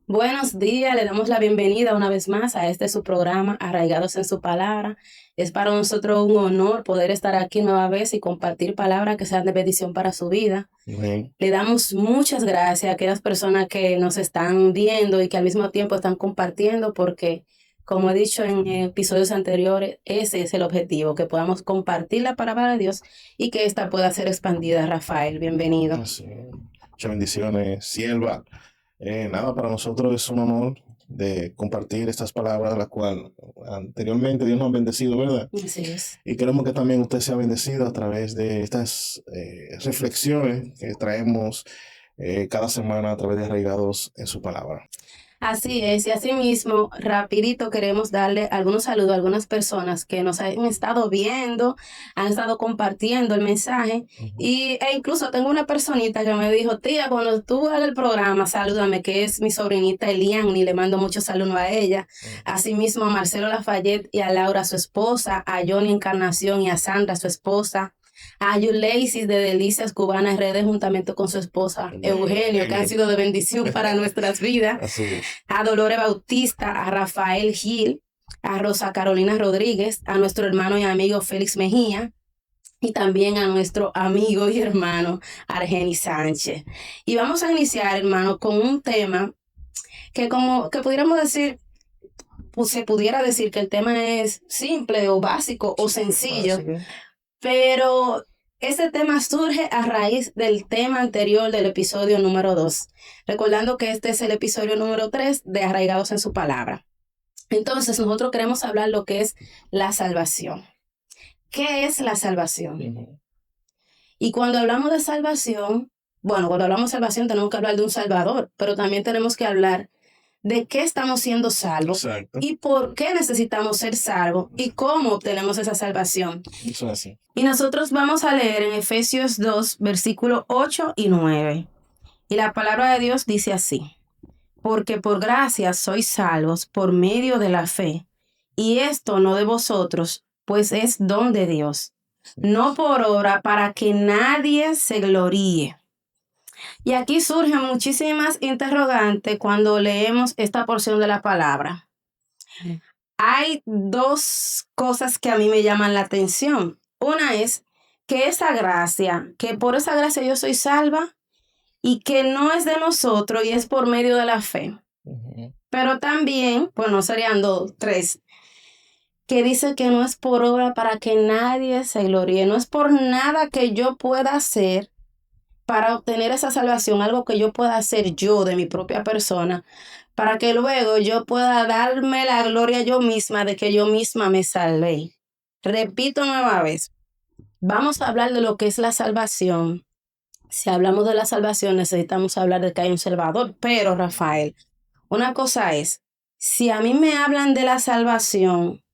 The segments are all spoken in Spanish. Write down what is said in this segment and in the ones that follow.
Buenos días, le damos la bienvenida una vez más a este su programa, Arraigados en su Palabra. Es para nosotros un honor poder estar aquí nueva vez y compartir palabras que sean de bendición para su vida. Amén. Le damos muchas gracias a aquellas personas que nos están viendo y que al mismo tiempo están compartiendo, porque, como he dicho en episodios anteriores, ese es el objetivo, que podamos compartir la palabra de Dios y que ésta pueda ser expandida. Rafael, bienvenido. Así, muchas bendiciones, sierva. Nada, para nosotros es un honor de compartir estas palabras, las cuales anteriormente Dios nos ha bendecido, ¿verdad? Así es. Y queremos que también usted sea bendecido a través de estas reflexiones que traemos cada semana a través de Arraigados en su Palabra. Así es, y asimismo, rapidito queremos darle algunos saludos a algunas personas que nos han estado viendo, han estado compartiendo el mensaje, e incluso tengo una personita que me dijo, tía, cuando tú hagas el programa, salúdame, que es mi sobrinita Elian, y le mando muchos saludos a ella. Asimismo, a Marcelo Lafayette y a Laura, su esposa, a Johnny Encarnación y a Sandra, su esposa, a Yuleisis de Delicias Cubanas Redes, juntamente con su esposa Eugenio, que han sido de bendición para nuestras vidas, Así es. a Dolores Bautista, a Rafael Gil, a Rosa Carolina Rodríguez, a nuestro hermano y amigo Félix Mejía, y también a nuestro amigo y hermano Argeni Sánchez. Y vamos a iniciar, hermano, con un tema que como que pudiéramos decir, pues se pudiera decir que el tema es simple o básico o sencillo, pero este tema surge a raíz del tema anterior del episodio número 2, recordando que este es el episodio número 3 de Arraigados en su Palabra. Entonces, nosotros queremos hablar lo que es la salvación. ¿Qué es la salvación? Y cuando hablamos de salvación, bueno, cuando hablamos de salvación tenemos que hablar de un salvador, pero también tenemos que hablar de qué estamos siendo salvos. Exacto. Y por qué necesitamos ser salvos y cómo obtenemos esa salvación. Eso es así. Y nosotros vamos a leer en Efesios 2, versículos 8 y 9. Y la palabra de Dios dice así: porque por gracia sois salvos por medio de la fe, y esto no de vosotros, pues es don de Dios, no por obra, para que nadie se gloríe. Y aquí surgen muchísimas interrogantes cuando leemos esta porción de la palabra. Hay dos cosas que a mí me llaman la atención. Una es que esa gracia, que por esa gracia yo soy salva y que no es de nosotros y es por medio de la fe. Pero también, bueno, serían dos, tres, que dice que no es por obra para que nadie se gloríe, no es por nada que yo pueda hacer para obtener esa salvación, algo que yo pueda hacer yo de mi propia persona, para que luego yo pueda darme la gloria yo misma de que yo misma me salvé. Repito nueva vez, vamos a hablar de lo que es la salvación. Si hablamos de la salvación, necesitamos hablar de que hay un Salvador. Pero, Rafael, una cosa es, si a mí me hablan de la salvación,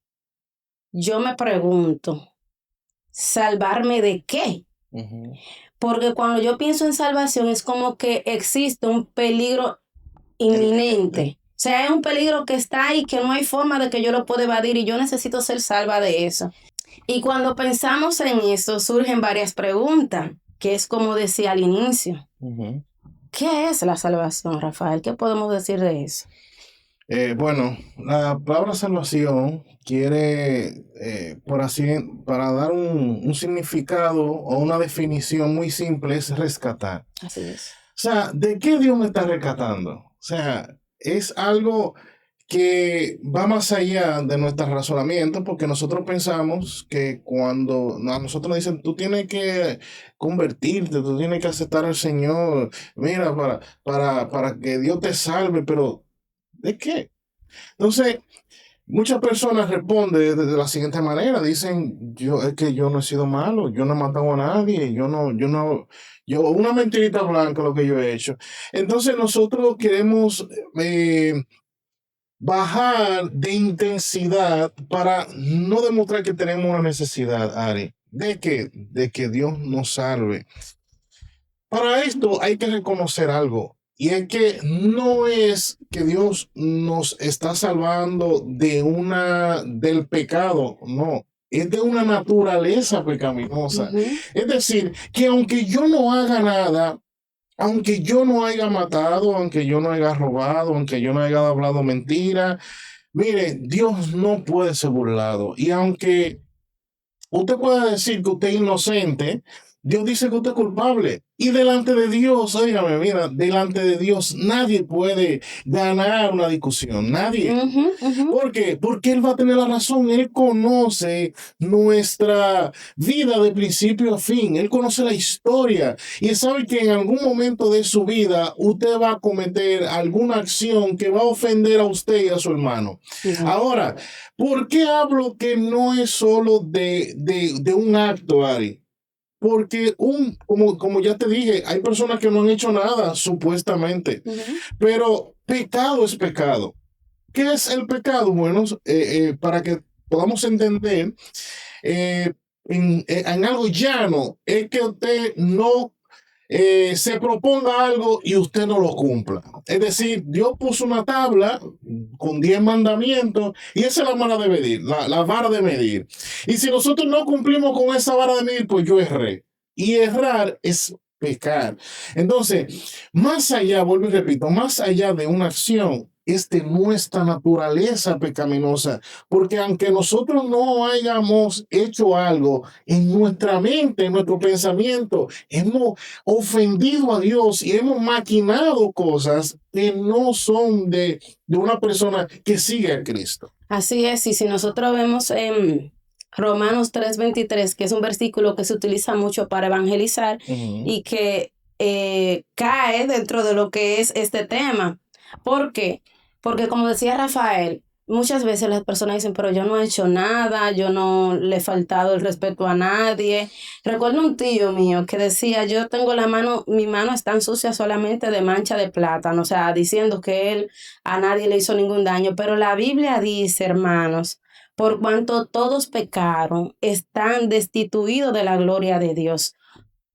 yo me pregunto, ¿salvarme de qué? Porque cuando yo pienso en salvación es como que existe un peligro inminente. O sea, es un peligro que está ahí, que no hay forma de que yo lo pueda evadir y yo necesito ser salva de eso. Y cuando pensamos en eso, surgen varias preguntas, que es como decía al inicio. ¿Qué es la salvación, Rafael? ¿Qué podemos decir de eso? Bueno, la palabra salvación quiere, por así, para dar un significado o una definición muy simple, es rescatar. Así es. O sea, ¿de qué Dios me está rescatando? O sea, es algo que va más allá de nuestro razonamiento, porque nosotros pensamos que cuando a nosotros nos dicen, tú tienes que convertirte, tú tienes que aceptar al Señor, mira, para que Dios te salve, pero ¿de qué? Entonces, muchas personas responden de la siguiente manera, dicen, es que yo no he sido malo, yo no he matado a nadie, yo una mentirita blanca lo que yo he hecho. Entonces nosotros queremos bajar de intensidad para no demostrar que tenemos una necesidad, Ari, de que Dios nos salve. Para esto hay que reconocer algo, y es que no es que Dios nos está salvando del pecado, no, es de una naturaleza pecaminosa. Es decir, que aunque yo no haga nada, aunque yo no haya matado, aunque yo no haya robado, aunque yo no haya hablado mentira, mire, Dios no puede ser burlado. Y aunque usted puede decir que usted es inocente, Dios dice que usted es culpable. Y delante de Dios, óigame, mira, delante de Dios nadie puede ganar una discusión, nadie. Ujú, ujú. ¿Por qué? Porque Él va a tener la razón. Él conoce nuestra vida de principio a fin. Él conoce la historia. Y Él sabe que en algún momento de su vida usted va a cometer alguna acción que va a ofender a usted y a su hermano. Ujú. Ahora, ¿por qué hablo que no es solo de un acto, Ari? Porque como ya te dije, hay personas que no han hecho nada, supuestamente, Ujú. pero pecado es pecado. ¿Qué es el pecado? Bueno, para que podamos entender, en algo llano, es que usted no se proponga algo y usted no lo cumpla. Es decir, Dios puso una tabla con 10 mandamientos y esa es la vara de medir, la vara de medir. Y si nosotros no cumplimos con esa vara de medir, pues yo erré. Y errar es pecar. Entonces, más allá, vuelvo y repito, más allá de una acción, es de nuestra naturaleza pecaminosa, porque aunque nosotros no hayamos hecho algo en nuestra mente, en nuestro pensamiento, hemos ofendido a Dios y hemos maquinado cosas que no son de una persona que sigue a Cristo. Así es, y si nosotros vemos en Romanos 3:23, que es un versículo que se utiliza mucho para evangelizar Ujú. y que cae dentro de lo que es este tema. ¿Por qué? Porque como decía Rafael, muchas veces las personas dicen, pero yo no he hecho nada, yo no le he faltado el respeto a nadie. Recuerdo un tío mío que decía, yo tengo mi mano es tan sucia solamente de mancha de plátano, o sea, diciendo que él a nadie le hizo ningún daño, pero la Biblia dice, hermanos, por cuanto todos pecaron, están destituidos de la gloria de Dios.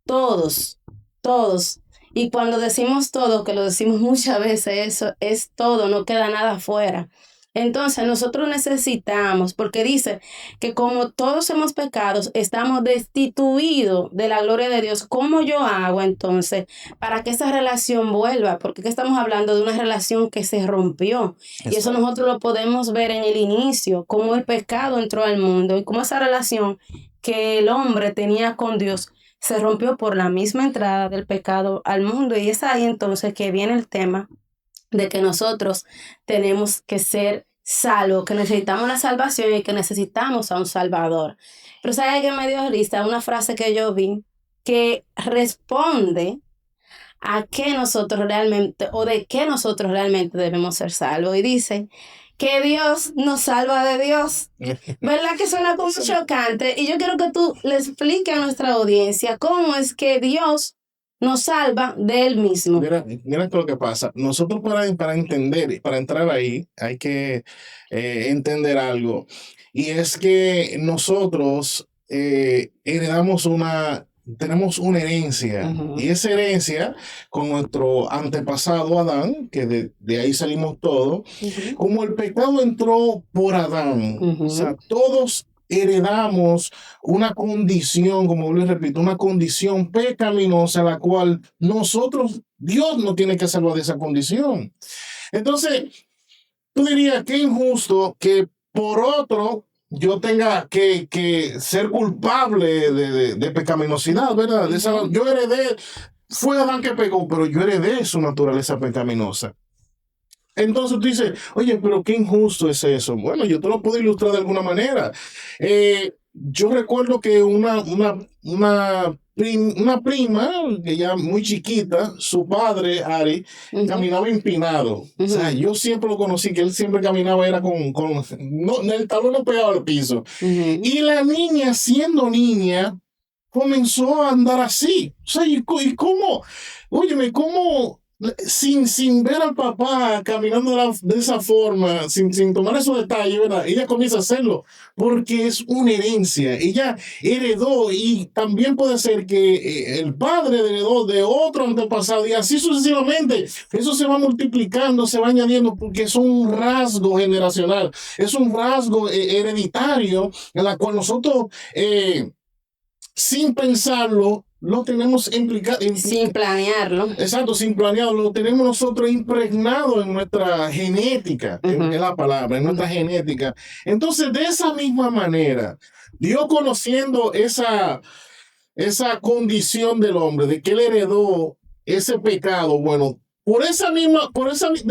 Todos, todos. Y cuando decimos todo, que lo decimos muchas veces, eso es todo, no queda nada afuera. Entonces nosotros necesitamos, porque dice que como todos hemos pecado, estamos destituidos de la gloria de Dios. ¿Cómo yo hago entonces para que esa relación vuelva? Porque aquí estamos hablando de una relación que se rompió. Y eso Exacto. nosotros lo podemos ver en el inicio, cómo el pecado entró al mundo y cómo esa relación que el hombre tenía con Dios se rompió por la misma entrada del pecado al mundo. Y es ahí entonces que viene el tema de que nosotros tenemos que ser salvos, que necesitamos la salvación y que necesitamos a un Salvador. Pero ¿sabe qué me dio risa? Una frase que yo vi que responde a qué nosotros realmente o de qué nosotros realmente debemos ser salvos. Y dice que Dios nos salva de Dios. ¿Verdad que suena como Sí. chocante? Y yo quiero que tú le expliques a nuestra audiencia cómo es que Dios nos salva de Él mismo. Mira lo que pasa. Nosotros para entender, para entrar ahí, hay que entender algo. Y es que nosotros tenemos una herencia. Y Ujú, esa herencia con nuestro antepasado Adán, que de ahí salimos todos, ujú, como el pecado entró por Adán. O ujú. sea, todos heredamos una condición, como les repito, una condición pecaminosa, la cual Dios no tiene que salvar de esa condición. Entonces, tú dirías que injusto que por otro yo tenga que ser culpable de pecaminosidad, ¿verdad? Ujú. Yo heredé, fue Adán que pecó, pero yo heredé su naturaleza pecaminosa. Entonces tú dices, oye, pero qué injusto es eso. Bueno, yo te lo puedo ilustrar de alguna manera. Yo recuerdo que una prima, que ya muy chiquita, su padre, Ari, Ujú, caminaba empinado. O sea, ujú, yo siempre lo conocí, que él siempre caminaba, era no, el talón no pegaba al piso. ujú. Y la niña, siendo niña, comenzó a andar así. O sea, ¿y cómo? Óyeme, ¿cómo? Sin ver al papá caminando de esa forma, sin tomar esos detalles, ¿verdad? Ella comienza a hacerlo porque es una herencia. Ella heredó y también puede ser que el padre heredó de otro antepasado y así sucesivamente. Eso se va multiplicando, se va añadiendo porque es un rasgo generacional, es un rasgo hereditario en la cual nosotros sin pensarlo, lo tenemos Sin planearlo. exacto, sin planeado, lo tenemos nosotros impregnado en nuestra genética, es la palabra, en nuestra genética. Entonces, de esa misma manera, Dios conociendo esa condición del hombre, de que él heredó ese pecado, bueno, de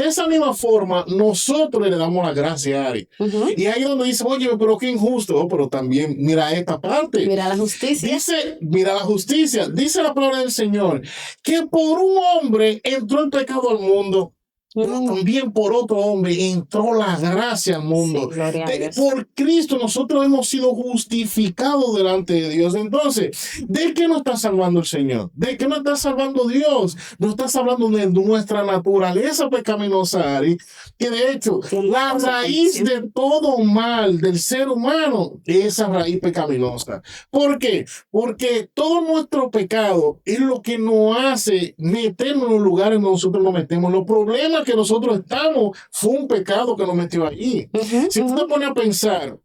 esa misma forma, nosotros le damos la gracia a Ari. Y ahí es donde dice, oye, pero qué injusto. Oh, pero también mira esta parte. Mira la justicia. Mira la justicia. Dice la palabra del Señor, que por un hombre entró el pecado al mundo. Pero también por otro hombre entró la gracia al mundo. Sí, por Cristo nosotros hemos sido justificados delante de Dios. Entonces, ¿de qué nos está salvando el Señor? ¿De qué nos está salvando Dios? Nos está salvando de nuestra naturaleza pecaminosa, Ari, que de hecho la raíz de todo mal del ser humano es esa raíz pecaminosa. ¿Por qué? Porque todo nuestro pecado es lo que nos hace meternos en los lugares donde nosotros nos metemos. Los problemas que nosotros estamos fue un pecado que nos metió allí. Si tú te pones a pensar,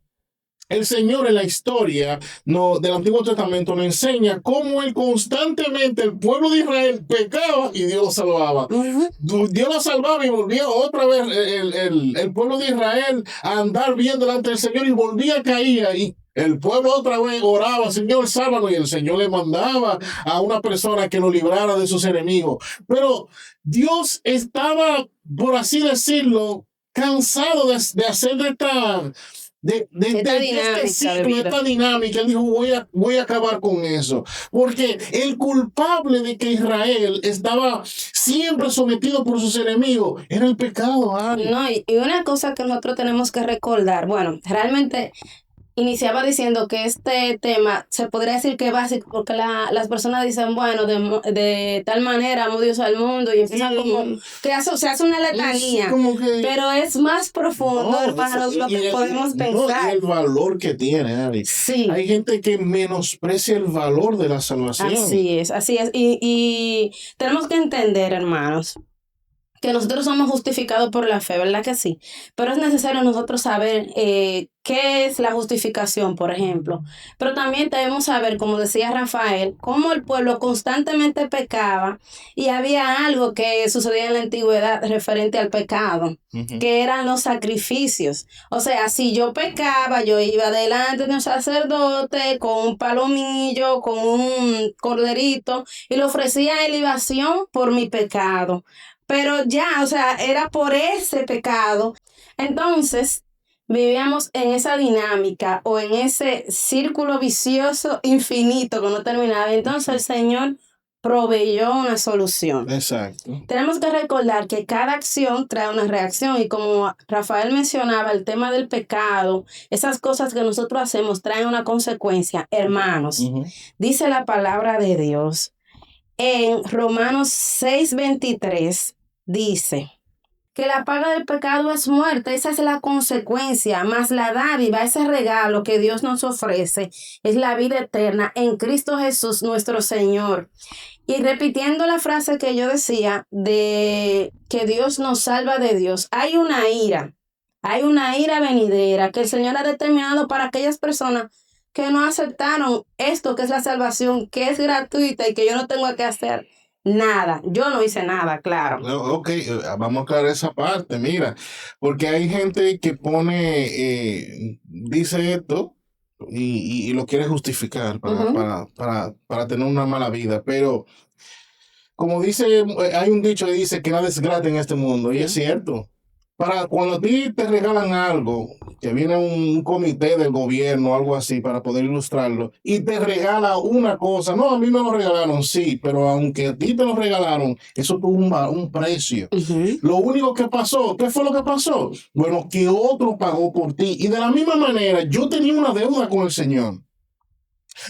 el Señor en la historia del Antiguo Testamento nos enseña cómo él constantemente, el pueblo de Israel pecaba y Dios lo salvaba. Dios lo salvaba y volvía otra vez el pueblo de Israel a andar bien delante del Señor y volvía a caer y el pueblo otra vez oraba, Señor, sálvanos, y el Señor le mandaba a una persona que lo librara de sus enemigos. Pero Dios estaba, por así decirlo, cansado de hacer de esta dinámica. Él dijo, voy a acabar con eso. Porque el culpable de que Israel estaba siempre sometido por sus enemigos era el pecado. No, y una cosa que nosotros tenemos que recordar, bueno, realmente iniciaba diciendo que este tema se podría decir que es básico porque las personas dicen, bueno, de tal manera amó Dios al mundo y empiezan como que se hace una letanía, pero es más profundo, hermanos, lo que podemos pensar. El valor que tiene, Ari. Sí. Hay gente que menosprecia el valor de la salvación. Así es. Y tenemos que entender, hermanos, que nosotros somos justificados por la fe, ¿verdad que sí? Pero es necesario nosotros saber qué es la justificación, por ejemplo. Pero también debemos saber, como decía Rafael, cómo el pueblo constantemente pecaba y había algo que sucedía en la antigüedad referente al pecado, que eran los sacrificios. O sea, si yo pecaba, yo iba delante de un sacerdote con un palomillo, con un corderito y le ofrecía elevación por mi pecado. Pero ya, o sea, era por ese pecado. Entonces, vivíamos en esa dinámica o en ese círculo vicioso infinito que no terminaba. Entonces, el Señor proveyó una solución. Exacto. Tenemos que recordar que cada acción trae una reacción y como Rafael mencionaba, el tema del pecado, esas cosas que nosotros hacemos traen una consecuencia. Hermanos, dice la palabra de Dios en Romanos 6:23. Dice que la paga del pecado es muerte, esa es la consecuencia, más la dádiva, ese regalo que Dios nos ofrece, es la vida eterna en Cristo Jesús nuestro Señor. Y repitiendo la frase que yo decía de que Dios nos salva de Dios, hay una ira venidera que el Señor ha determinado para aquellas personas que no aceptaron esto que es la salvación, que es gratuita y que yo no tengo que hacer nada. Yo no hice nada, claro. Ok, vamos a aclarar esa parte, mira, porque hay gente que dice esto y lo quiere justificar para tener una mala vida, pero como dice, hay un dicho que dice que nada es gratis en este mundo, y es cierto. Cuando a ti te regalan algo, que viene un comité del gobierno o algo así para poder ilustrarlo, y te regala una cosa, no, a mí me lo regalaron, sí, pero aunque a ti te lo regalaron, eso tuvo un precio. Lo único que pasó, ¿qué fue lo que pasó? Bueno, que otro pagó por ti. Y de la misma manera, yo tenía una deuda con el Señor.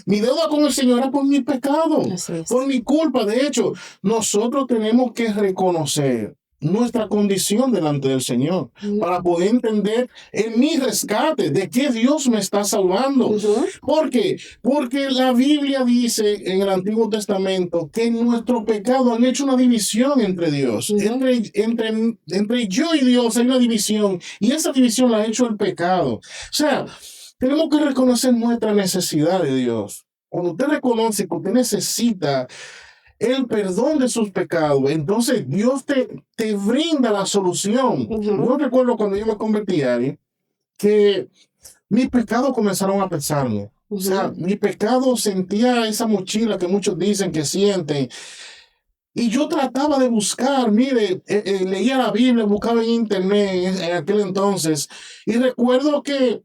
Mi deuda con el Señor era por mi pecado, por mi culpa. De hecho, nosotros tenemos que reconocer nuestra condición delante del Señor para poder entender en mi rescate de qué Dios me está salvando. ¿Por qué? Porque la Biblia dice en el Antiguo Testamento que en nuestro pecado han hecho una división entre Dios. Entre yo y Dios hay una división y esa división la ha hecho el pecado. O sea, tenemos que reconocer nuestra necesidad de Dios. Cuando usted reconoce que usted necesita el perdón de sus pecados, entonces Dios te brinda la solución. Yo recuerdo cuando yo me convertí, Ari, que mis pecados comenzaron a pesarme. O sea, mi pecado sentía esa mochila que muchos dicen que sienten. Y yo trataba de buscar, mire, leía la Biblia, buscaba en internet en aquel entonces. Y recuerdo que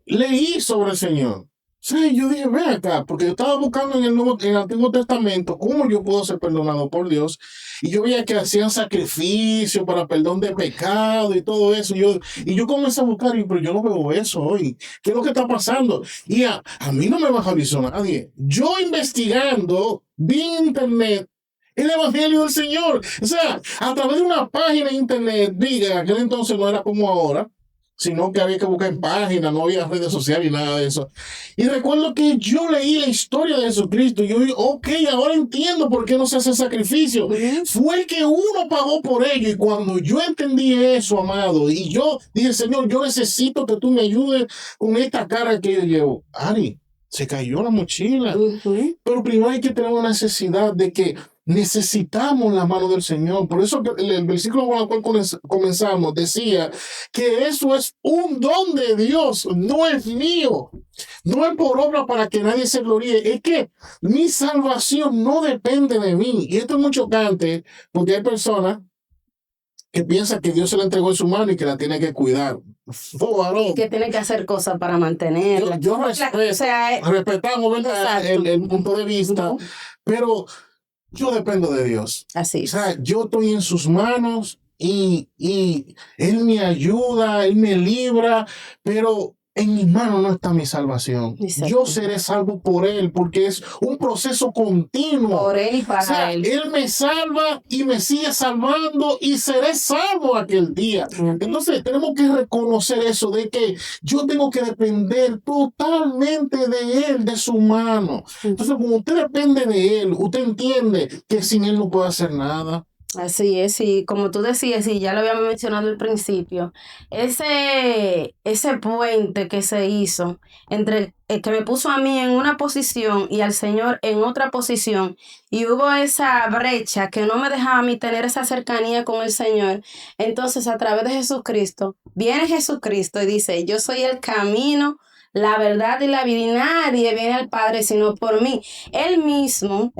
leí sobre el Señor. Sí, yo dije, ve acá, porque yo estaba buscando en el Antiguo Testamento cómo yo puedo ser perdonado por Dios. Y yo veía que hacían sacrificio para perdón de pecado y todo eso. Y yo comencé a buscar, pero yo no veo eso hoy. ¿Qué es lo que está pasando? Y a mí no me evangelizó nadie. Yo investigando, vi en internet el Evangelio del Señor. O sea, a través de una página de internet, vi, en aquel entonces no era como ahora, sino que había que buscar en páginas, no había redes sociales ni nada de eso. Y recuerdo que yo leí la historia de Jesucristo y yo dije, ok, ahora entiendo por qué no se hace sacrificio. Fue que uno pagó por ello. Y cuando yo entendí eso, amado, y yo dije, Señor, yo necesito que tú me ayudes con esta carga que yo llevo. Ari, se cayó la mochila. Pero primero hay que tener una necesidad de que necesitamos la mano del Señor. Por eso que el versículo con el cual comenzamos decía que eso es un don de Dios, no es mío, no es por obra para que nadie se gloríe. Es que mi salvación no depende de mí. Y esto es muy chocante porque hay personas que piensan que Dios se la entregó en su mano y que la tiene que cuidar. Y que tiene que hacer cosas para mantenerla. Yo respetamos, ¿verdad? el punto de vista, pero yo dependo de Dios. Así es. O sea, yo estoy en sus manos y Él me ayuda, Él me libra, pero en mis manos no está mi salvación. Exacto. Yo seré salvo por Él porque es un proceso continuo. Por Él y para O sea, Él. Él me salva y me sigue salvando y seré salvo aquel día. Entonces tenemos que reconocer eso de que yo tengo que depender totalmente de Él, de su mano. Entonces, como usted depende de Él, usted entiende que sin Él no puede hacer nada. Así es, y como tú decías, y ya lo habíamos mencionado al principio, ese puente que se hizo entre el que me puso a mí en una posición y al Señor en otra posición, y hubo esa brecha que no me dejaba a mí tener esa cercanía con el Señor. Entonces, a través de Jesucristo, viene Jesucristo y dice, yo soy el camino, la verdad y la vida, y nadie viene al Padre sino por mí. El mismo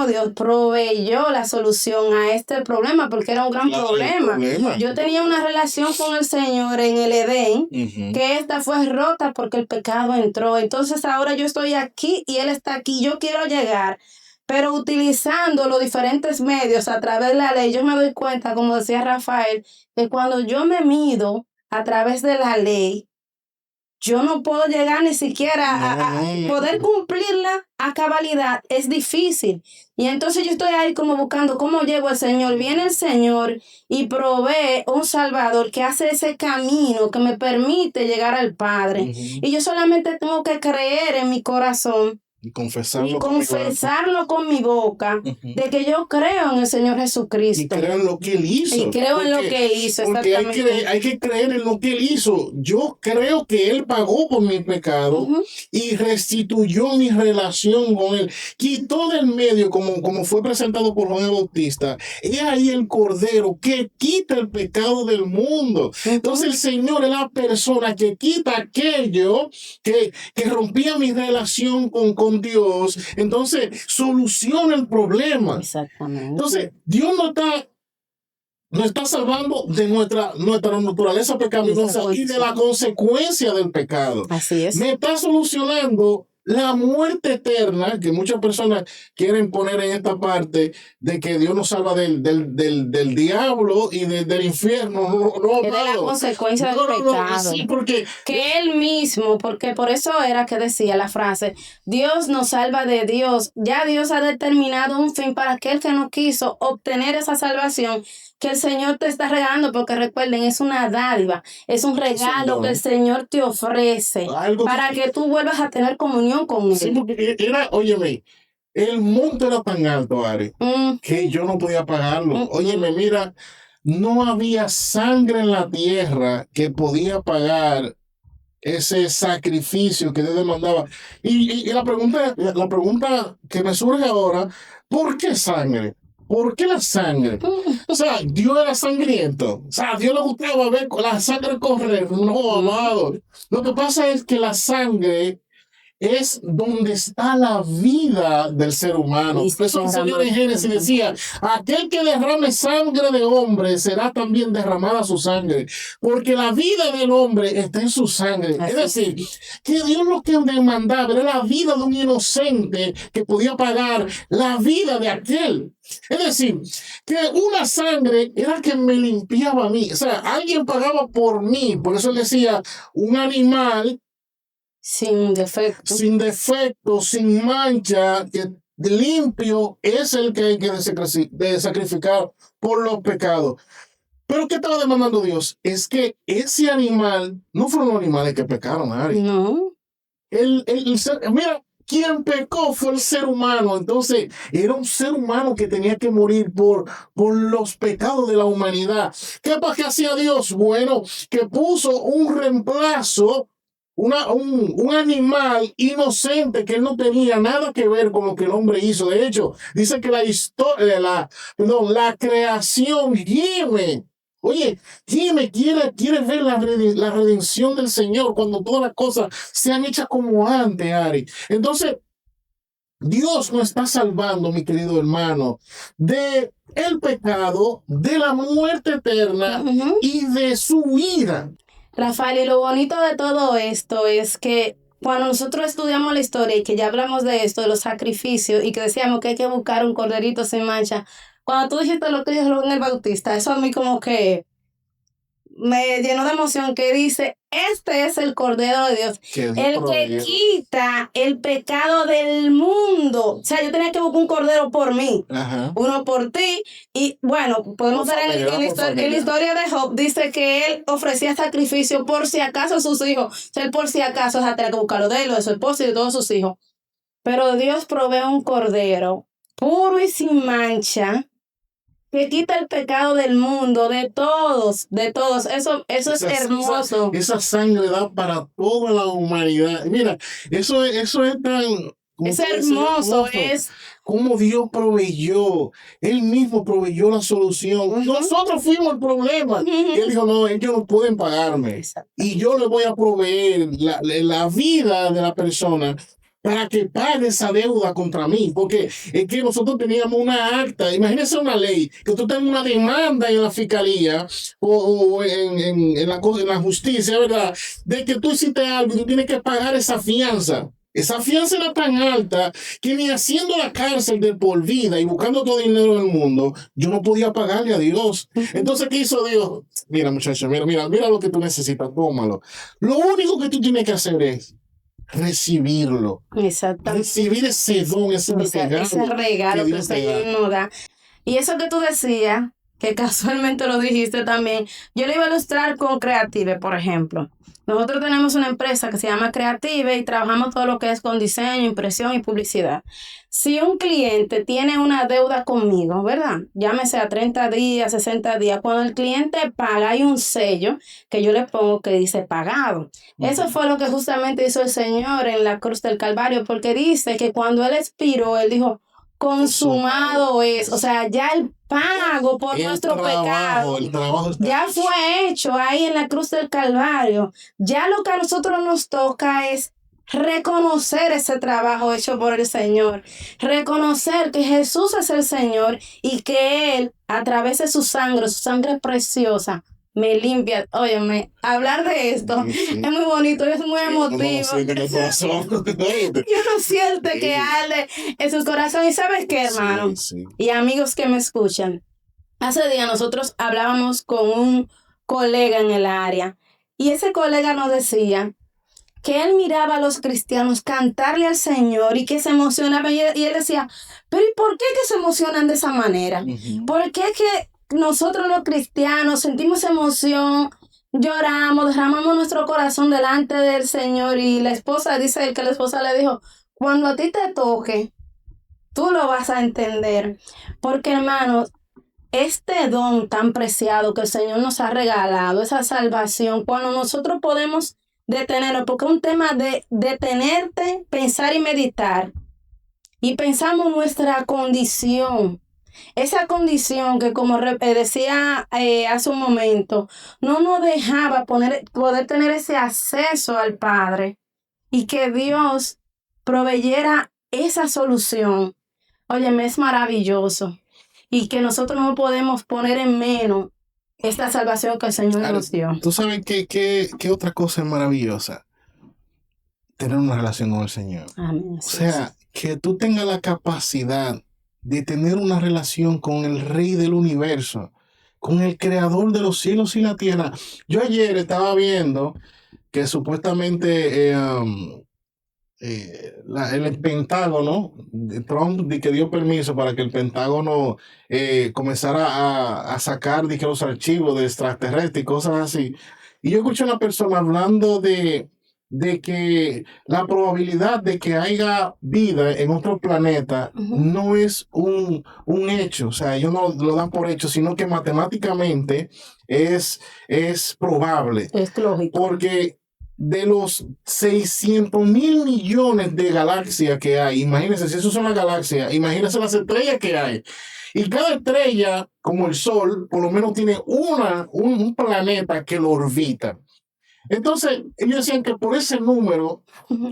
Dios proveyó la solución a este problema, porque era un gran problema. Yo tenía una relación con el Señor en el Edén, que esta fue rota porque el pecado entró. Entonces ahora yo estoy aquí y Él está aquí. Yo quiero llegar, pero utilizando los diferentes medios a través de la ley. Yo me doy cuenta, como decía Rafael, que cuando yo me mido a través de la ley, yo no puedo llegar ni siquiera a poder cumplirla a cabalidad. Es difícil. Y entonces yo estoy ahí como buscando cómo llego al Señor. Viene el Señor y provee un Salvador que hace ese camino que me permite llegar al Padre. Y yo solamente tengo que creer en mi corazón y confesarlo con mi boca de que yo creo en el Señor Jesucristo. Y creo en lo que Él hizo. Y creo en lo que hizo, porque hay que creer en lo que Él hizo. Yo creo que Él pagó por mi pecado y restituyó mi relación con Él. Quitó del medio, como fue presentado por Juan el Bautista, es ahí el Cordero que quita el pecado del mundo. Entonces el Señor es la persona que quita aquello que rompía mi relación con Dios. Entonces soluciona el problema. Exactamente. Entonces Dios nos está salvando de nuestra naturaleza pecaminosa y de la consecuencia del pecado. Así es. Me está solucionando la muerte eterna, que muchas personas quieren poner en esta parte de que Dios nos salva del diablo y del infierno. No, de la consecuencia del pecado. Sí, porque que Él mismo, porque por eso era que decía la frase, Dios nos salva de Dios. Ya Dios ha determinado un fin para aquel que no quiso obtener esa salvación que el Señor te está regalando, porque recuerden, es una dádiva, es un regalo que el Señor te ofrece para que tú vuelvas a tener comunión con Él. Sí, porque óyeme, el monte era tan alto, Ari, que yo no podía pagarlo. Óyeme, mira, no había sangre en la tierra que podía pagar ese sacrificio que Dios demandaba. Y la pregunta que me surge ahora, ¿por qué sangre? ¿Por qué la sangre? O sea, Dios era sangriento. O sea, a Dios le gustaba ver la sangre correr. No, amado. Lo que pasa es que la sangre es donde está la vida del ser humano. Y Por eso el Señor en Génesis decía, aquel que derrame sangre de hombre será también derramada su sangre, porque la vida del hombre está en su sangre. Es decir, que Dios lo que demandaba era la vida de un inocente que podía pagar la vida de aquel. Es decir, que una sangre era que me limpiaba a mí. O sea, alguien pagaba por mí. Por eso él decía, un animal sin defecto. sin defecto, sin mancha, que limpio es el que hay que sacrificar por los pecados. Pero ¿qué estaba demandando Dios? Es que ese animal, no fueron los animales que pecaron, Ari. No. Mira, quien pecó fue el ser humano. Entonces, era un ser humano que tenía que morir por los pecados de la humanidad. ¿Qué pasa que hacía Dios? Bueno, que puso un reemplazo, un animal inocente que no tenía nada que ver con lo que el hombre hizo. De hecho, dice que la creación gime. Oye, gime, quiere ver la redención del Señor cuando todas las cosas sean hechas como antes, Ari. Entonces, Dios nos está salvando, mi querido hermano, de el pecado, de la muerte eterna y de su ira. Rafael, y lo bonito de todo esto es que cuando nosotros estudiamos la historia y que ya hablamos de esto, de los sacrificios, y que decíamos que hay que buscar un corderito sin mancha, cuando tú dijiste lo que dijo Juan el Bautista, eso a mí como que me llenó de emoción, que dice, este es el Cordero de Dios, el que quita el pecado del mundo. O sea, yo tenía que buscar un cordero por mí, uno por ti, y bueno, podemos ver en la historia de Job, dice que él ofrecía sacrificio por si acaso a sus hijos. O sea, él por si acaso, o sea, tenía que buscarlo de él, de su esposa y de todos sus hijos. Pero Dios provee un cordero puro y sin mancha, que quita el pecado del mundo, de todos. Eso es hermoso. Esa sangre da para toda la humanidad. Mira, eso es tan... Es hermoso, es... Cómo Dios proveyó. Él mismo proveyó la solución. Nosotros fuimos el problema. Y él dijo, no, ellos no pueden pagarme. Y yo le voy a proveer la vida de la persona para que pague esa deuda contra mí, porque es que nosotros teníamos una acta, imagínense una ley, que tú tengas una demanda en la fiscalía o en la justicia, ¿verdad? De que tú hiciste algo y tú tienes que pagar esa fianza. Esa fianza era tan alta que ni haciendo la cárcel de por vida y buscando todo el dinero del mundo, yo no podía pagarle a Dios. Entonces, ¿qué hizo Dios? Mira, muchacho, mira lo que tú necesitas, tómalo. Lo único que tú tienes que hacer es recibirlo. Exactamente. Recibir ese don, ese regalo que el Señor nos da. Y eso que tú decías, que casualmente lo dijiste también, yo lo iba a ilustrar con Creative, por ejemplo. Nosotros tenemos una empresa que se llama Creative y trabajamos todo lo que es con diseño, impresión y publicidad. Si un cliente tiene una deuda conmigo, ¿verdad? Llámese a 30 días, 60 días. Cuando el cliente paga, hay un sello que yo le pongo que dice pagado. Eso fue lo que justamente hizo el Señor en la cruz del Calvario, porque dice que cuando Él expiró, Él dijo, consumado es. O sea, ya el pago por nuestro pecado ya fue hecho ahí en la cruz del Calvario. Ya lo que a nosotros nos toca es reconocer ese trabajo hecho por el Señor, reconocer que Jesús es el Señor y que Él, a través de su sangre preciosa, me limpia. Óyeme, hablar de esto es muy bonito, es muy emotivo. Y uno siente que arde en su corazón. ¿Y sabes qué, hermano? Y amigos que me escuchan, hace días nosotros hablábamos con un colega en el área y ese colega nos decía que él miraba a los cristianos cantarle al Señor y que se emocionaban, y él decía, pero ¿y por qué que se emocionan de esa manera? ¿Por qué que nosotros los cristianos sentimos emoción, lloramos, derramamos nuestro corazón delante del Señor? Y la esposa, dice él que la esposa le dijo, cuando a ti te toque, tú lo vas a entender. Porque, hermanos, este don tan preciado que el Señor nos ha regalado, esa salvación, cuando nosotros podemos detenernos, porque es un tema de detenerte, pensar y meditar. Y pensamos nuestra condición. Esa condición que, como decía hace un momento, no nos dejaba poder tener ese acceso al Padre y que Dios proveyera esa solución. Óyeme, es maravilloso. Y que nosotros no podemos poner en menos esta salvación que el Señor Ahora, nos dio. ¿tú sabes qué otra cosa es maravillosa? Tener una relación con el Señor. Amén. O sea, que tú tengas la capacidad de tener una relación con el Rey del universo, con el Creador de los cielos y la tierra. Yo ayer estaba viendo que supuestamente el Pentágono, Trump que dio permiso para que el Pentágono comenzara a sacar que los archivos de extraterrestres y cosas así. Y yo escuché a una persona hablando de que la probabilidad de que haya vida en otro planeta no es un hecho, o sea, ellos no lo dan por hecho, sino que matemáticamente es probable. Es lógico. Porque de los 600.000 millones de galaxias que hay, imagínense, si eso son las galaxias, imagínense las estrellas que hay. Y cada estrella, como el Sol, por lo menos tiene un planeta que lo orbita. Entonces, ellos decían que por ese número,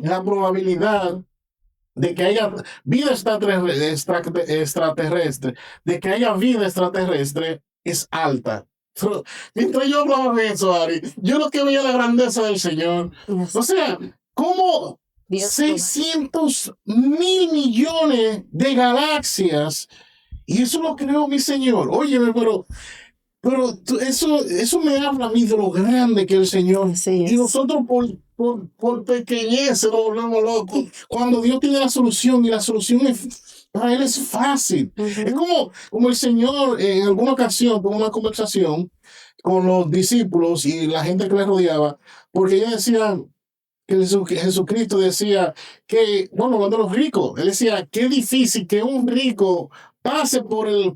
la probabilidad de que haya vida extraterrestre, de que haya vida extraterrestre, es alta. Mientras yo hablaba de eso, Ari, yo lo que veía la grandeza del Señor. O sea, ¿cómo 600.000 millones de galaxias? Y eso lo creó mi Señor. Óyeme, pero eso me habla a mí de lo grande que el Señor. Y nosotros por pequeñez nos volvemos locos. Cuando Dios tiene la solución y la solución para Él es fácil. Es como el Señor en alguna ocasión tuvo una conversación con los discípulos y la gente que le rodeaba, porque ellos decían que Jesucristo decía que, bueno, hablando de los ricos, Él decía, qué difícil que un rico pase por el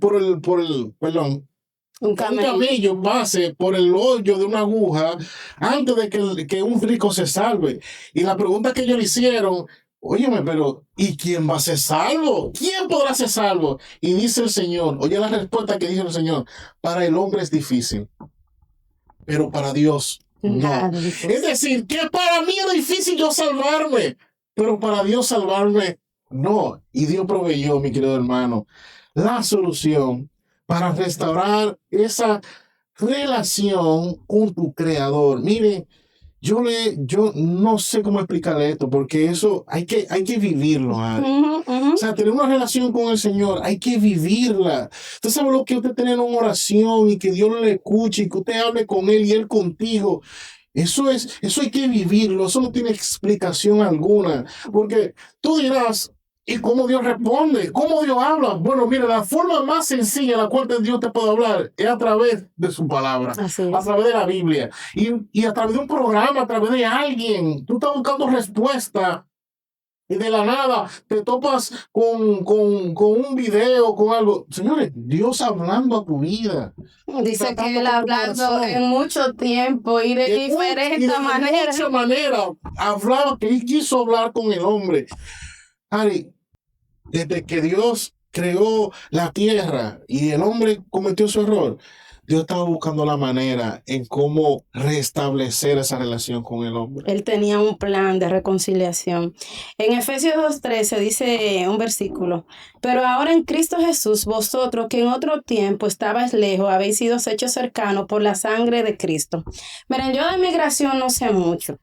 un camello pase por el hoyo de una aguja antes de que un rico se salve. Y la pregunta que ellos le hicieron, óyeme, pero ¿y quién va a ser salvo? ¿Quién podrá ser salvo? Y dice el Señor, oye la respuesta que dice el Señor, para el hombre es difícil, pero para Dios no. Es decir, que para mí era difícil yo salvarme, pero para Dios salvarme no. Y Dios proveyó, mi querido hermano, la solución para restaurar esa relación con tu creador. Mire, yo no sé cómo explicarle esto, porque eso hay que vivirlo. O sea, tener una relación con el Señor, hay que vivirla. Usted sabe lo que usted tener una oración y que Dios le escuche y que usted hable con Él y Él contigo. Eso hay que vivirlo, eso no tiene explicación alguna, porque tú dirás, ¿y cómo Dios responde? ¿Cómo Dios habla? Bueno, mira, la forma más sencilla en la cual Dios te puede hablar es a través de su palabra, a través de la Biblia, y a través de un programa, a través de alguien. Tú estás buscando respuesta y de la nada te topas con un video, con algo. Señores, Dios hablando a tu vida. Dice que Él hablando en mucho tiempo y de diferentes maneras. De mucha manera hablaba, que Él quiso hablar con el hombre. Ari, desde que Dios creó la tierra y el hombre cometió su error, Dios estaba buscando la manera en cómo restablecer esa relación con el hombre. Él tenía un plan de reconciliación. En Efesios 2:13 dice un versículo, pero ahora en Cristo Jesús, vosotros que en otro tiempo estabais lejos, habéis sido hechos cercanos por la sangre de Cristo. Miren, yo de migración no sé mucho,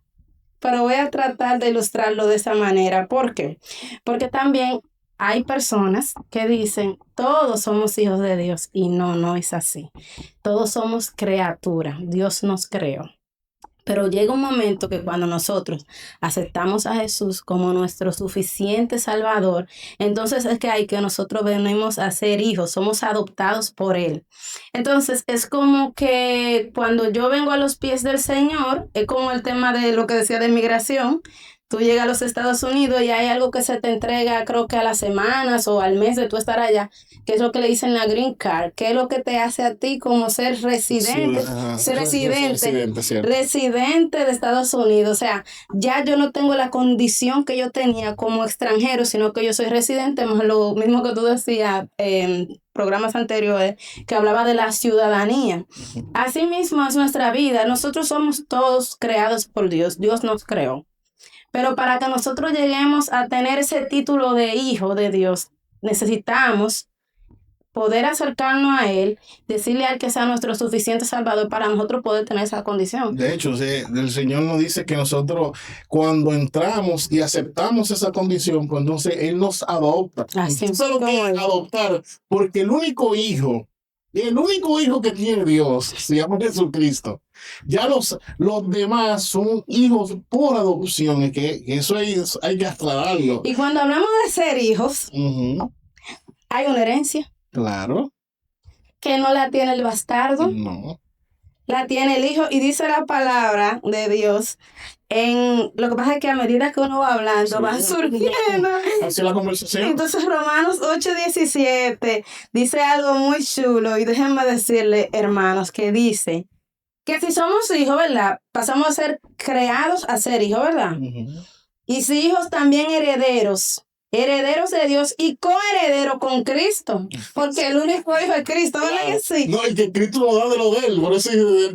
pero voy a tratar de ilustrarlo de esa manera. ¿Por qué? Porque también hay personas que dicen, todos somos hijos de Dios, y no es así. Todos somos criaturas, Dios nos creó. Pero llega un momento que cuando nosotros aceptamos a Jesús como nuestro suficiente Salvador, entonces es que hay que nosotros venimos a ser hijos, somos adoptados por Él. Entonces es como que cuando yo vengo a los pies del Señor, es como el tema de lo que decía de migración, tú llegas a los Estados Unidos y hay algo que se te entrega, creo que a las semanas o al mes de tú estar allá, que es lo que le dicen la green card, que es lo que te hace a ti como ser residente, ser residente de Estados Unidos. O sea, ya yo no tengo la condición que yo tenía como extranjero, sino que yo soy residente, más lo mismo que tú decías en programas anteriores, que hablaba de la ciudadanía. Así mismo es nuestra vida. Nosotros somos todos creados por Dios. Dios nos creó. Pero para que nosotros lleguemos a tener ese título de hijo de Dios, necesitamos poder acercarnos a Él, decirle a Él que sea nuestro suficiente Salvador para nosotros poder tener esa condición. De hecho, el Señor nos dice que nosotros cuando entramos y aceptamos esa condición, pues entonces Él nos adopta. Así Eso es lo que es adoptar, porque el único hijo que tiene Dios se llama Jesucristo. Ya los demás son hijos por adopción, y que eso hay que aclararlo. Y cuando hablamos de ser hijos, hay una herencia. Claro. Que no la tiene el bastardo. No. La tiene el hijo. Y dice la palabra de Dios. Lo que pasa es que a medida que uno va hablando, va surgiendo. Así la conversación. Entonces Romanos 8:17 dice algo muy chulo. Y déjenme decirle, hermanos, que dice que si somos hijos, ¿verdad? Pasamos a ser creados a ser hijos, ¿verdad? Y si hijos, también herederos. Herederos de Dios y coherederos con Cristo. Porque el único hijo es Cristo, ¿verdad que sí? No, y que Cristo lo da de lo de él. Por eso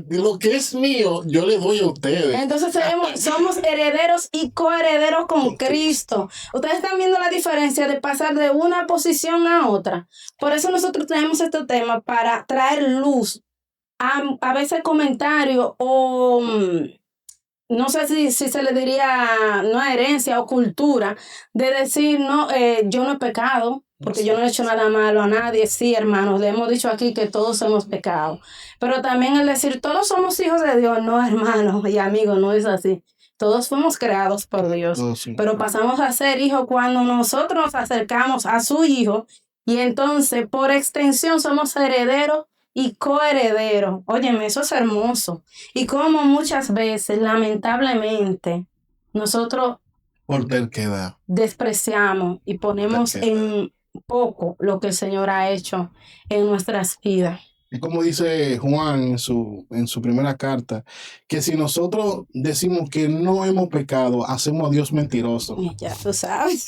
lo que es mío, yo le doy a ustedes. Entonces somos herederos y coherederos con Cristo. Ustedes están viendo la diferencia de pasar de una posición a otra. Por eso nosotros traemos este tema para traer luz a veces comentarios o no sé si se le diría no herencia o cultura de decir no, yo no he pecado porque yo no he hecho nada malo a nadie. Sí, hermanos, le hemos dicho aquí que todos hemos pecado, pero también el decir todos somos hijos de Dios, no, hermanos y amigos, no es así. Todos fuimos creados por Dios, pero pasamos a ser hijos cuando nosotros nos acercamos a su hijo y entonces por extensión somos herederos y coheredero. Óyeme, eso es hermoso. Y como muchas veces, lamentablemente, nosotros por terquedad despreciamos y ponemos en poco lo que el Señor ha hecho en nuestras vidas. Es como dice Juan en su primera carta, que si nosotros decimos que no hemos pecado, hacemos a Dios mentiroso. Ya tú sabes.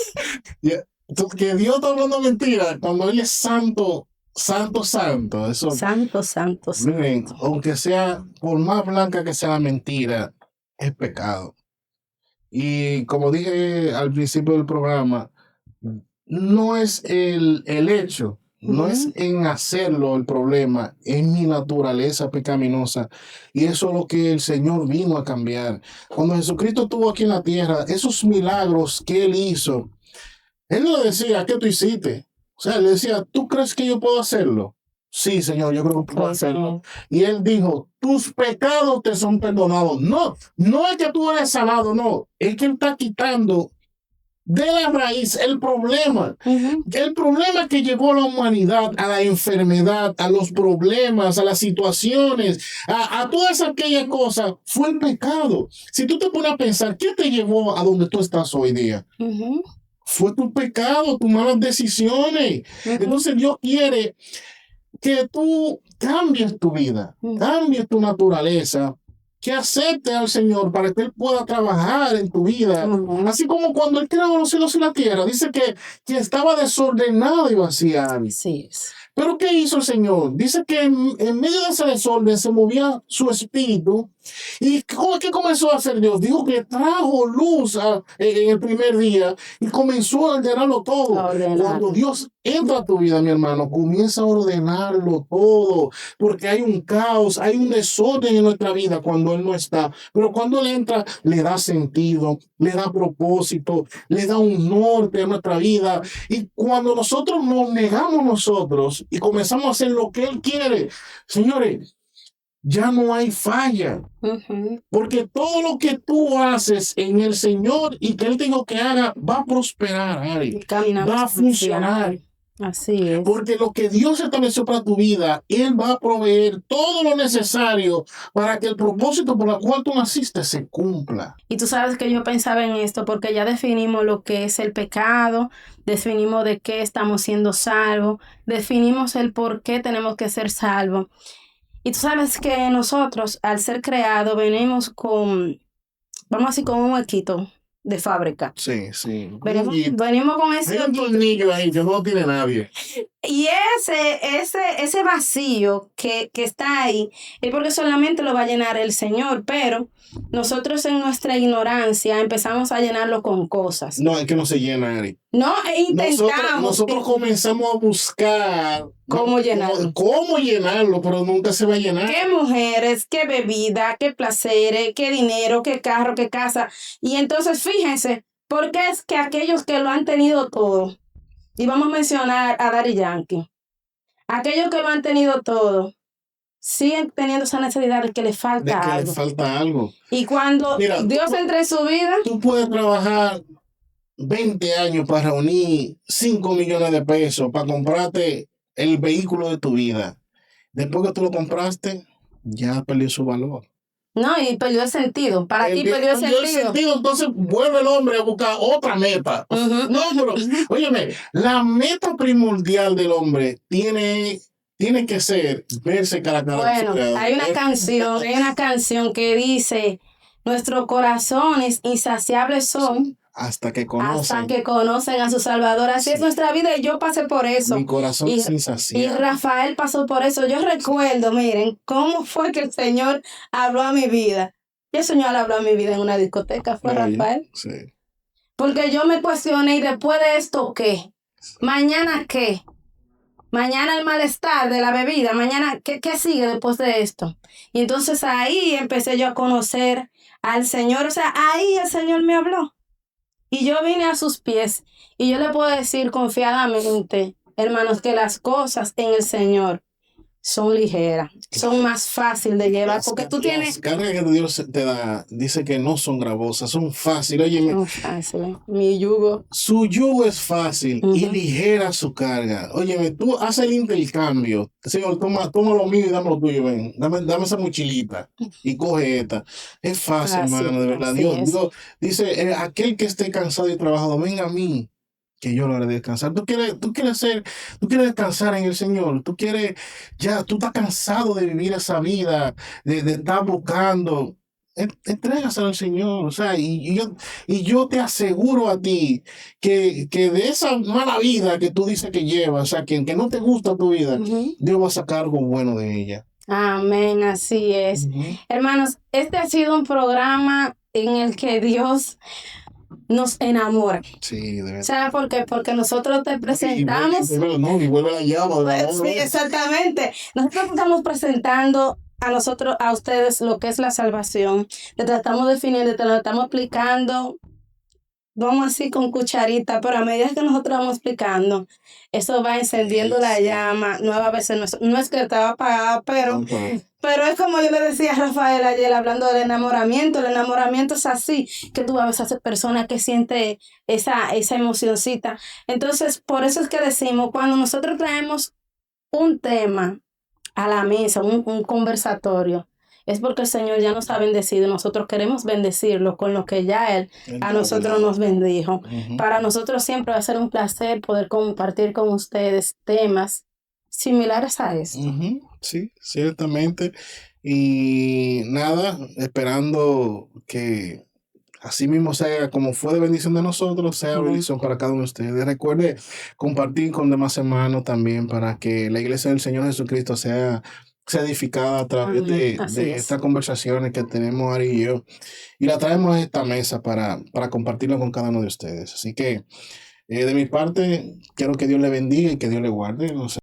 Que Dios está hablando mentira cuando Él es santo. Santo. Eso, santo. Miren, aunque sea, por más blanca que sea la mentira, es pecado. Y como dije al principio del programa, no es el hecho, no es en hacerlo el problema, es mi naturaleza pecaminosa. Y eso es lo que el Señor vino a cambiar. Cuando Jesucristo estuvo aquí en la tierra, esos milagros que Él hizo, Él no decía, ¿qué tú hiciste? O sea, le decía, ¿tú crees que yo puedo hacerlo? Sí, Señor, yo creo que puedo hacerlo. Y Él dijo, tus pecados te son perdonados. No es que tú eres sanado, no. Es que Él está quitando de la raíz el problema. El problema que llevó a la humanidad a la enfermedad, a los problemas, a las situaciones, a todas aquellas cosas, fue el pecado. Si tú te pones a pensar, ¿qué te llevó a donde tú estás hoy día? Fue tu pecado, tus malas decisiones. Entonces Dios quiere que tú cambies tu vida, cambies tu naturaleza, que aceptes al Señor para que Él pueda trabajar en tu vida. Así como cuando Él creó los cielos y la tierra, dice que estaba desordenado y vacía. Sí es. Pero ¿qué hizo el Señor? Dice que en medio de ese desorden se movía su espíritu. ¿Y qué comenzó a hacer Dios? Dijo que trajo luz en el primer día y comenzó a ordenarlo todo. Cuando Dios entra a tu vida, mi hermano, comienza a ordenarlo todo, porque hay un caos, hay un desorden en nuestra vida cuando Él no está. Pero cuando Él entra, le da sentido, le da propósito, le da un norte a nuestra vida. Y cuando nosotros nos negamos nosotros y comenzamos a hacer lo que Él quiere, señores, ya no hay falla. Porque todo lo que tú haces en el Señor y que Él te dijo que haga, va a prosperar, Ari. Va a funcionar. Así es. Porque lo que Dios estableció para tu vida, Él va a proveer todo lo necesario para que el propósito por el cual tú naciste se cumpla. Y tú sabes que yo pensaba en esto porque ya definimos lo que es el pecado, definimos de qué estamos siendo salvos, definimos el por qué tenemos que ser salvos. Y tú sabes que nosotros, al ser creados, venimos con, vamos así, con un huequito de fábrica. Sí, sí. Venimos con ese Hay un hoyito. tornillo ahí que no lo tiene nadie. Y ese vacío que está ahí es porque solamente lo va a llenar el Señor, pero nosotros en nuestra ignorancia empezamos a llenarlo con cosas. No, es que no se llena, Ari. No, e intentamos. Nosotros comenzamos a buscar ¿Cómo llenarlo? cómo llenarlo, pero nunca se va a llenar. ¿Qué mujeres, qué bebida, qué placeres, qué dinero, qué carro, qué casa? Y entonces fíjense, porque es que aquellos que lo han tenido todo, y vamos a mencionar a Daddy Yankee, aquellos que lo han tenido todo, siguen teniendo esa necesidad de que les De falta que le algo. falta algo. Y cuando Mira, Dios entra en su vida, Tú puedes trabajar 20 años para reunir 5 millones de pesos para comprarte el vehículo de tu vida. Después que tú lo compraste, ya perdió su valor. no, y perdió el sentido. Para ti perdió el sentido. Entonces vuelve el hombre a buscar otra meta. Ujú. No, pero, óyeme, la meta primordial del hombre tiene que ser verse cara a cara con su Bueno, creador. hay una canción que dice, nuestros corazones insaciables son Hasta que hasta conocen. que conocen a su Salvador. Así es Sí. nuestra vida y yo pasé por eso. Mi corazón Y- es Y insaciable. Rafael pasó por eso. Yo recuerdo, miren, cómo fue que el Señor habló a mi vida. Y el Señor habló a mi vida en una discoteca, fue Oye, Rafael. sí. Porque yo me cuestioné, ¿y después de esto qué? ¿Mañana qué? Mañana el malestar de la bebida, mañana, ¿qué sigue después de esto? Y entonces ahí empecé yo a conocer al Señor, o sea, ahí el Señor me habló. Y yo vine a sus pies y yo le puedo decir confiadamente, hermanos, que las cosas en el Señor son ligeras, son más fáciles de llevar, porque tú Las tienes... cargas que Dios te da, dice que no son gravosas, son fáciles. Oye, Son fáciles, mi yugo. su yugo es fácil y Ujú. ligera su carga. Óyeme, tú haces el intercambio. Señor, toma lo mío y dame lo tuyo, ven. Dame esa mochilita y coge esta. Es fácil, Fácil, hermano, de verdad. así Dios, es. Dios dice, aquel que esté cansado y trabajado, ven a mí, que yo lo haré descansar. Tú quieres descansar en el Señor. Tú estás cansado de vivir esa vida, de estar buscando. Entrégaselo al Señor, o sea, y yo te aseguro a ti que de esa mala vida que tú dices que llevas, o sea, que no te gusta tu vida, Ujú. Dios va a sacar algo bueno de ella. Amén, así es. Ujú. Hermanos, este ha sido un programa en el que Dios nos enamora. Sí, de verdad. ¿Sabes por qué? Porque nosotros te Y presentamos. vuelve la llama del amor. Sí, exactamente. Nosotros estamos presentando a ustedes lo que es la salvación. Te tratamos de definir, te lo estamos explicando, vamos así con cucharita, pero a medida que nosotros vamos explicando, eso va encendiendo la Sí. llama. Nuevas veces no es que estaba apagada, pero Ajá. pero es como yo le decía a Rafael ayer hablando del enamoramiento. El enamoramiento es así, que tú a veces personas que sienten esa emocioncita. Entonces, por eso es que decimos, cuando nosotros traemos un tema a la mesa, un conversatorio, es porque el Señor ya nos ha bendecido y nosotros queremos bendecirlo con lo que ya Él a nosotros nos bendijo. Ujú. Para nosotros siempre va a ser un placer poder compartir con ustedes temas similares a esto. Ujú, sí, ciertamente. Y nada, esperando que así mismo sea como fue de bendición de nosotros, sea Ujú. bendición para cada uno de ustedes. Recuerde compartir con demás hermanos también para que la iglesia del Señor Jesucristo sea edificada a través Amén. Así de es. estas conversaciones que tenemos Ari y yo. Y la traemos a esta mesa para compartirlo con cada uno de ustedes. Así que de mi parte, quiero que Dios le bendiga y que Dios le guarde. O sea,